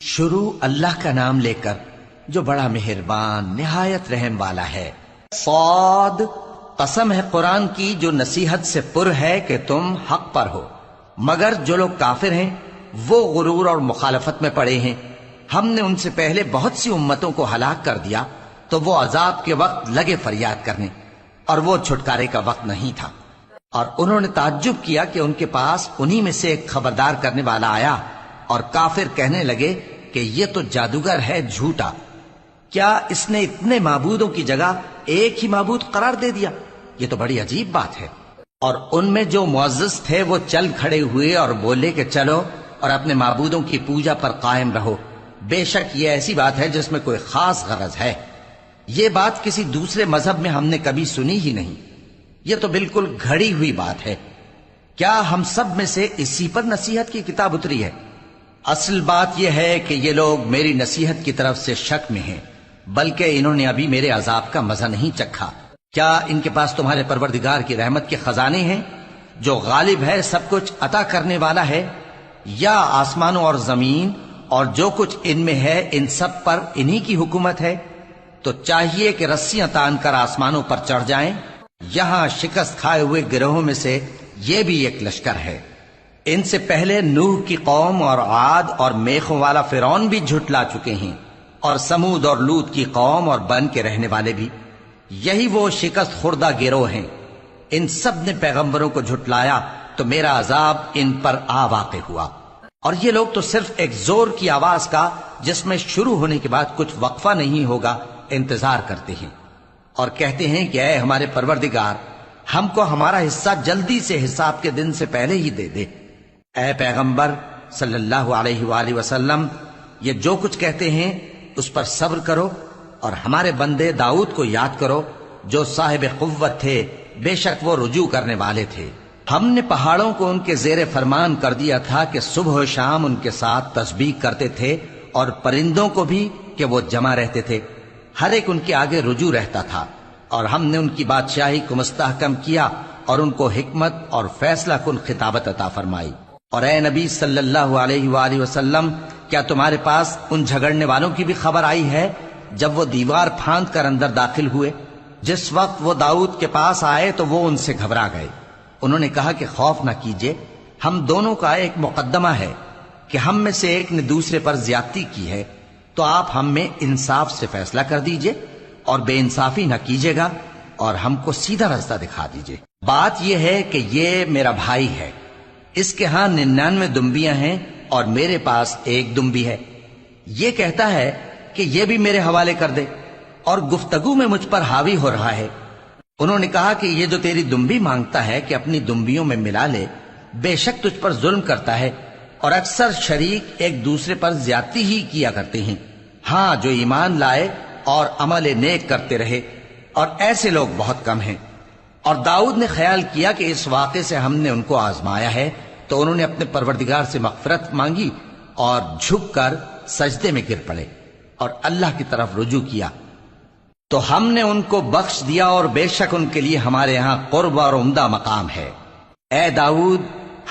شروع اللہ کا نام لے کر جو بڑا مہربان نہایت رحم والا ہے۔ صاد، قسم ہے قرآن کی جو نصیحت سے پر ہے کہ تم حق پر ہو، مگر جو لوگ کافر ہیں وہ غرور اور مخالفت میں پڑے ہیں۔ ہم نے ان سے پہلے بہت سی امتوں کو ہلاک کر دیا تو وہ عذاب کے وقت لگے فریاد کرنے، اور وہ چھٹکارے کا وقت نہیں تھا۔ اور انہوں نے تعجب کیا کہ ان کے پاس انہی میں سے ایک خبردار کرنے والا آیا، اور کافر کہنے لگے کہ یہ تو جادوگر ہے جھوٹا، کیا اس نے اتنے معبودوں کی جگہ ایک ہی معبود قرار دے دیا؟ یہ تو بڑی عجیب بات ہے۔ اور ان میں جو معزز تھے وہ چل کھڑے ہوئے اور بولے کہ چلو اور اپنے معبودوں کی پوجا پر قائم رہو، بے شک یہ ایسی بات ہے جس میں کوئی خاص غرض ہے۔ یہ بات کسی دوسرے مذہب میں ہم نے کبھی سنی ہی نہیں، یہ تو بالکل گھڑی ہوئی بات ہے۔ کیا ہم سب میں سے اسی پر نصیحت کی کتاب اتری ہے؟ اصل بات یہ ہے کہ یہ لوگ میری نصیحت کی طرف سے شک میں ہیں، بلکہ انہوں نے ابھی میرے عذاب کا مزہ نہیں چکھا۔ کیا ان کے پاس تمہارے پروردگار کی رحمت کے خزانے ہیں جو غالب ہے، سب کچھ عطا کرنے والا ہے؟ یا آسمانوں اور زمین اور جو کچھ ان میں ہے ان سب پر انہی کی حکومت ہے؟ تو چاہیے کہ رسیاں تان کر آسمانوں پر چڑھ جائیں۔ یہاں شکست کھائے ہوئے گروہوں میں سے یہ بھی ایک لشکر ہے۔ ان سے پہلے نوح کی قوم اور عاد اور میخوں والا فرعون بھی جھٹلا چکے ہیں، اور سمود اور لوط کی قوم اور بن کے رہنے والے بھی۔ یہی وہ شکست خوردہ گروہ ہیں۔ ان سب نے پیغمبروں کو جھٹلایا تو میرا عذاب ان پر آ واقع ہوا۔ اور یہ لوگ تو صرف ایک زور کی آواز کا جس میں شروع ہونے کے بعد کچھ وقفہ نہیں ہوگا انتظار کرتے ہیں، اور کہتے ہیں کہ اے ہمارے پروردگار، ہم کو ہمارا حصہ جلدی سے حساب کے دن سے پہلے ہی دے دے۔ اے پیغمبر صلی اللہ علیہ وآلہ وسلم، یہ جو کچھ کہتے ہیں اس پر صبر کرو، اور ہمارے بندے داؤد کو یاد کرو جو صاحب قوت تھے، بے شک وہ رجوع کرنے والے تھے۔ ہم نے پہاڑوں کو ان کے زیر فرمان کر دیا تھا کہ صبح و شام ان کے ساتھ تسبیح کرتے تھے، اور پرندوں کو بھی کہ وہ جمع رہتے تھے، ہر ایک ان کے آگے رجوع رہتا تھا۔ اور ہم نے ان کی بادشاہی کو مستحکم کیا اور ان کو حکمت اور فیصلہ کن خطابت عطا فرمائی۔ اور اے نبی صلی اللہ علیہ وآلہ وسلم، کیا تمہارے پاس ان جھگڑنے والوں کی بھی خبر آئی ہے جب وہ دیوار پھاند کر اندر داخل ہوئے؟ جس وقت وہ داؤد کے پاس آئے تو وہ ان سے گھبرا گئے۔ انہوں نے کہا کہ خوف نہ کیجیے، ہم دونوں کا ایک مقدمہ ہے کہ ہم میں سے ایک نے دوسرے پر زیادتی کی ہے، تو آپ ہم میں انصاف سے فیصلہ کر دیجئے اور بے انصافی نہ کیجیے گا، اور ہم کو سیدھا راستہ دکھا دیجئے۔ بات یہ ہے کہ یہ میرا بھائی ہے، اس کے ہاں 99 دمبیاں ہیں اور میرے پاس ایک دمبی ہے۔ یہ کہتا ہے کہ یہ بھی میرے حوالے کر دے، اور گفتگو میں مجھ پر حاوی ہو رہا ہے۔ انہوں نے کہا کہ یہ جو تیری دمبی مانگتا ہے کہ اپنی دمبیوں میں ملا لے، بے شک تجھ پر ظلم کرتا ہے، اور اکثر شریک ایک دوسرے پر زیادتی ہی کیا کرتے ہیں۔ ہاں، جو ایمان لائے اور عمل نیک کرتے رہے، اور ایسے لوگ بہت کم ہیں۔ اور داؤد نے خیال کیا کہ اس واقعے سے ہم نے ان کو آزمایا ہے، تو انہوں نے اپنے پروردگار سے مغفرت مانگی اور جھک کر سجدے میں گر پڑے اور اللہ کی طرف رجوع کیا، تو ہم نے ان کو بخش دیا، اور بے شک ان کے لیے ہمارے ہاں قرب اور عمدہ مقام ہے۔ اے داؤد،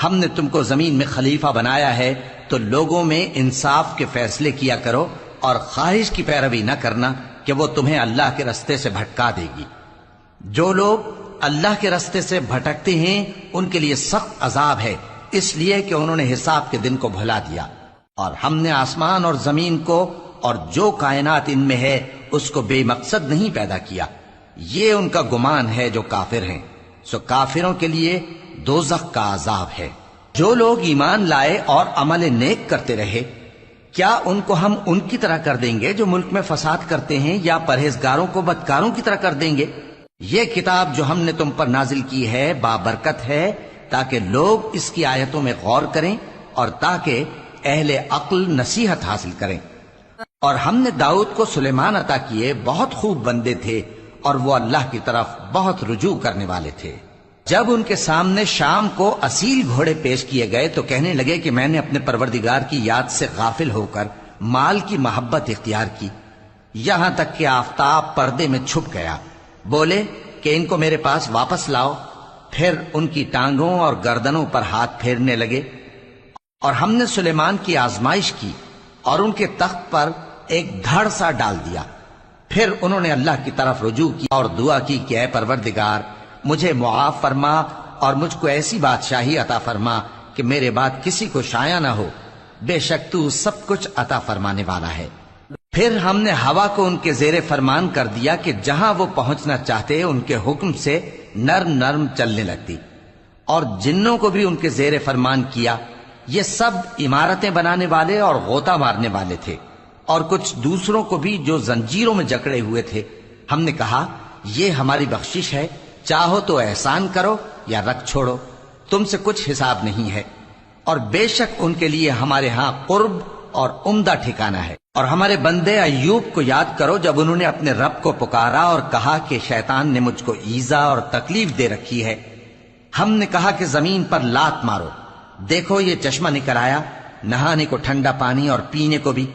ہم نے تم کو زمین میں خلیفہ بنایا ہے، تو لوگوں میں انصاف کے فیصلے کیا کرو، اور خواہش کی پیروی نہ کرنا کہ وہ تمہیں اللہ کے رستے سے بھٹکا دے گی۔ جو لوگ اللہ کے رستے سے بھٹکتے ہیں ان کے لیے سخت عذاب ہے، اس لیے کہ انہوں نے حساب کے دن کو بھلا دیا۔ اور ہم نے آسمان اور زمین کو اور جو کائنات ان میں ہے اس کو بے مقصد نہیں پیدا کیا۔ یہ ان کا گمان ہے جو کافر ہیں، سو کافروں کے لیے دوزخ کا عذاب ہے۔ جو لوگ ایمان لائے اور عمل نیک کرتے رہے، کیا ان کو ہم ان کی طرح کر دیں گے جو ملک میں فساد کرتے ہیں، یا پرہیزگاروں کو بدکاروں کی طرح کر دیں گے؟ یہ کتاب جو ہم نے تم پر نازل کی ہے بابرکت ہے، تاکہ لوگ اس کی آیتوں میں غور کریں اور تاکہ اہل عقل نصیحت حاصل کریں۔ اور ہم نے داؤد کو سلیمان عطا کیے، بہت خوب بندے تھے، اور وہ اللہ کی طرف بہت رجوع کرنے والے تھے۔ جب ان کے سامنے شام کو اصیل گھوڑے پیش کیے گئے تو کہنے لگے کہ میں نے اپنے پروردگار کی یاد سے غافل ہو کر مال کی محبت اختیار کی، یہاں تک کہ آفتاب پردے میں چھپ گیا۔ بولے کہ ان کو میرے پاس واپس لاؤ۔ پھر ان کی ٹانگوں اور گردنوں پر ہاتھ پھیرنے لگے۔ اور ہم نے سلیمان کی آزمائش کی اور ان کے تخت پر ایک دھڑ سا ڈال دیا۔ پھر انہوں نے اللہ کی طرف رجوع کیا اور دعا کی کہ اے پروردگار مجھے معاف فرما اور مجھ کو ایسی بادشاہی عطا فرما کہ میرے بعد کسی کو شایع نہ ہو، بے شک تو سب کچھ عطا فرمانے والا ہے۔ پھر ہم نے ہوا کو ان کے زیر فرمان کر دیا کہ جہاں وہ پہنچنا چاہتے ان کے حکم سے نرم نرم چلنے لگتی، اور جنوں کو بھی ان کے زیر فرمان کیا۔ یہ سب عمارتیں بنانے والے اور غوطہ مارنے والے تھے، اور کچھ دوسروں کو بھی جو زنجیروں میں جکڑے ہوئے تھے۔ ہم نے کہا یہ ہماری بخشش ہے، چاہو تو احسان کرو یا رکھ چھوڑو، تم سے کچھ حساب نہیں ہے، اور بے شک ان کے لیے ہمارے ہاں قرب اور عمدہ ٹھکانہ ہے۔ اور ہمارے بندے ایوب کو یاد کرو جب انہوں نے اپنے رب کو پکارا اور کہا کہ شیطان نے مجھ کو ایذا اور تکلیف دے رکھی ہے۔ ہم نے کہا کہ زمین پر لات مارو، دیکھو یہ چشمہ نکل آیا، نہانے کو ٹھنڈا پانی اور پینے کو بھی،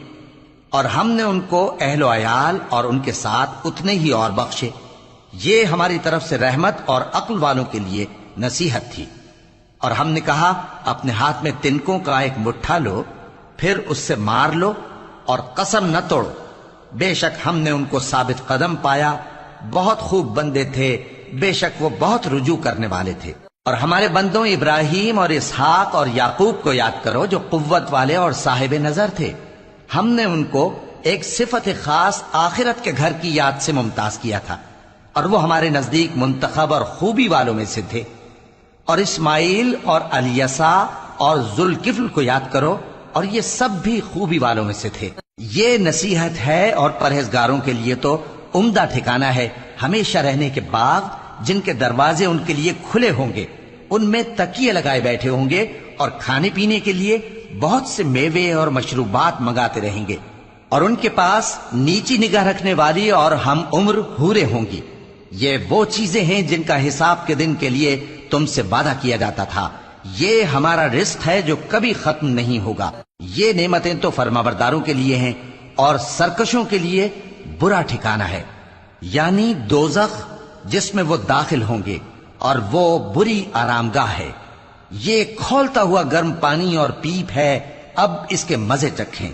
اور ہم نے ان کو اہل و عیال اور ان کے ساتھ اتنے ہی اور بخشے۔ یہ ہماری طرف سے رحمت اور عقل والوں کے لیے نصیحت تھی۔ اور ہم نے کہا اپنے ہاتھ میں تنکوں کا ایک مٹھا لو، پھر اس سے مار لو اور قسم نہ توڑو، بے شک ہم نے ان کو ثابت قدم پایا، بہت خوب بندے تھے، بے شک وہ بہت رجوع کرنے والے تھے۔ اور ہمارے بندوں ابراہیم اور اسحاق اور یعقوب کو یاد کرو جو قوت والے اور صاحب نظر تھے۔ ہم نے ان کو ایک صفت خاص آخرت کے گھر کی یاد سے ممتاز کیا تھا، اور وہ ہمارے نزدیک منتخب اور خوبی والوں میں سے تھے۔ اور اسماعیل اور الیسع اور ذوالکفل کو یاد کرو، اور یہ سب بھی خوبی والوں میں سے تھے۔ یہ نصیحت ہے اور پرہیزگاروں کے لیے تو عمدہ ٹھکانہ ہے، ہمیشہ رہنے کے باغ جن کے دروازے ان کے لیے کھلے ہوں گے، ان میں تکیے لگائے بیٹھے ہوں گے، اور کھانے پینے کے لیے بہت سے میوے اور مشروبات منگاتے رہیں گے، اور ان کے پاس نیچی نگاہ رکھنے والی اور ہم عمر حوریں ہوں گی۔ یہ وہ چیزیں ہیں جن کا حساب کے دن کے لیے تم سے وعدہ کیا جاتا تھا، یہ ہمارا رزق ہے جو کبھی ختم نہیں ہوگا۔ یہ نعمتیں تو فرمانبرداروں کے لیے ہیں، اور سرکشوں کے لیے برا ٹھکانہ ہے، یعنی دوزخ جس میں وہ داخل ہوں گے، اور وہ بری آرام گاہ ہے۔ یہ کھولتا ہوا گرم پانی اور پیپ ہے، اب اس کے مزے چکھیں،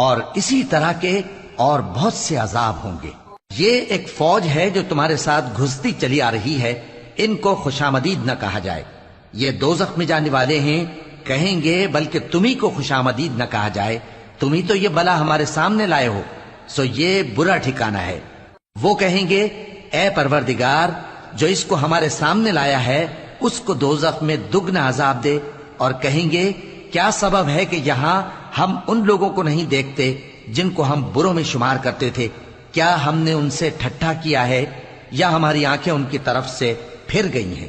اور اسی طرح کے اور بہت سے عذاب ہوں گے۔ یہ ایک فوج ہے جو تمہارے ساتھ گھستی چلی آ رہی ہے، ان کو خوشامدید نہ کہا جائے۔ یہ دوزخ میں جانے والے ہیں، کہیں گے بلکہ تمہیں کو خوشامدید نہ کہا جائے، تمہیں تو یہ بلا ہمارے سامنے لائے ہو، سو یہ برا ٹھکانہ ہے۔ وہ کہیں گے اے پروردگار جو اس کو ہمارے سامنے لایا ہے اس کو دوزخ میں دگنا عذاب دے، اور کہیں گے کیا سبب ہے کہ یہاں ہم ان لوگوں کو نہیں دیکھتے جن کو ہم بروں میں شمار کرتے تھے؟ کیا ہم نے ان سے ٹھٹھا کیا ہے یا ہماری آنکھیں ان کی طرف سے پھر گئی ہیں؟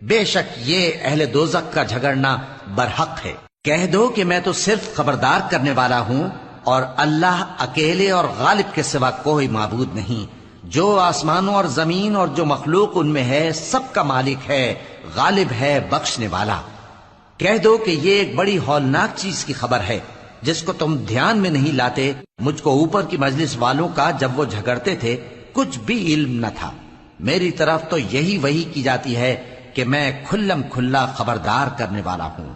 بے شک یہ اہل دوزخ کا جھگڑنا برحق ہے۔ کہہ دو کہ میں تو صرف خبردار کرنے والا ہوں، اور اللہ اکیلے اور غالب کے سوا کوئی معبود نہیں، جو آسمانوں اور زمین اور جو مخلوق ان میں ہے سب کا مالک ہے، غالب ہے، بخشنے والا۔ کہہ دو کہ یہ ایک بڑی ہولناک چیز کی خبر ہے جس کو تم دھیان میں نہیں لاتے۔ مجھ کو اوپر کی مجلس والوں کا جب وہ جھگڑتے تھے کچھ بھی علم نہ تھا، میری طرف تو یہی وحی کی جاتی ہے کہ میں کھلم کھلا خبردار کرنے والا ہوں۔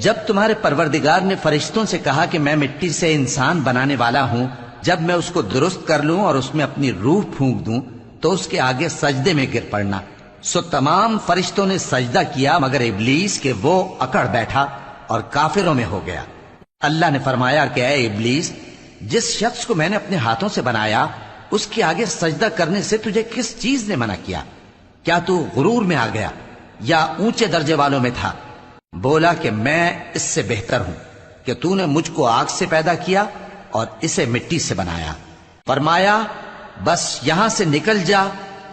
جب تمہارے پروردگار نے فرشتوں سے کہا کہ میں مٹی سے انسان بنانے والا ہوں، جب میں اس کو درست کر لوں اور اس میں اپنی روح پھونک دوں تو اس کے آگے سجدے میں گر پڑنا، سو تمام فرشتوں نے سجدہ کیا مگر ابلیس کہ وہ اکڑ بیٹھا اور کافروں میں ہو گیا۔ اللہ نے فرمایا کہ اے ابلیس، جس شخص کو میں نے اپنے ہاتھوں سے بنایا اس کے آگے سجدہ کرنے سے تجھے کس چیز نے منع کیا؟ کیا تو غرور میں آ گیا یا اونچے درجے والوں میں تھا؟ بولا کہ میں اس سے بہتر ہوں کہ تو نے مجھ کو آگ سے پیدا کیا اور اسے مٹی سے بنایا۔ فرمایا بس یہاں سے نکل جا،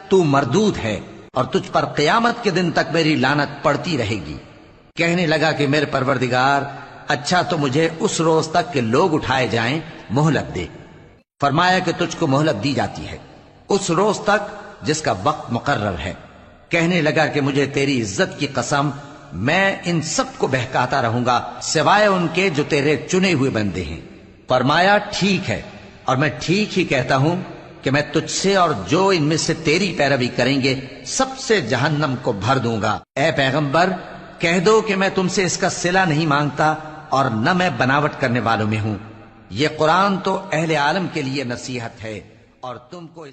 تو مردود ہے اور تجھ پر قیامت کے دن تک میری لعنت پڑتی رہے گی۔ کہنے لگا کہ میرے پروردگار اچھا تو مجھے اس روز تک کہ لوگ اٹھائے جائیں مہلت دے۔ فرمایا کہ تجھ کو مہلت دی جاتی ہے اس روز تک جس کا وقت مقرر ہے۔ کہنے لگا کہ مجھے تیری عزت کی قسم میں ان سب کو بہکاتا رہوں گا سوائے ان کے جو تیرے چنے ہوئے بندے ہیں۔ فرمایا ٹھیک ہے، اور میں ٹھیک ہی کہتا ہوں کہ میں تجھ سے اور جو ان میں سے تیری پیروی کریں گے سب سے جہنم کو بھر دوں گا۔ اے پیغمبر کہہ دو کہ میں تم سے اس کا صلہ نہیں مانگتا اور نہ میں بناوٹ کرنے والوں میں ہوں۔ یہ قرآن تو اہل عالم کے لیے نصیحت ہے اور تم کو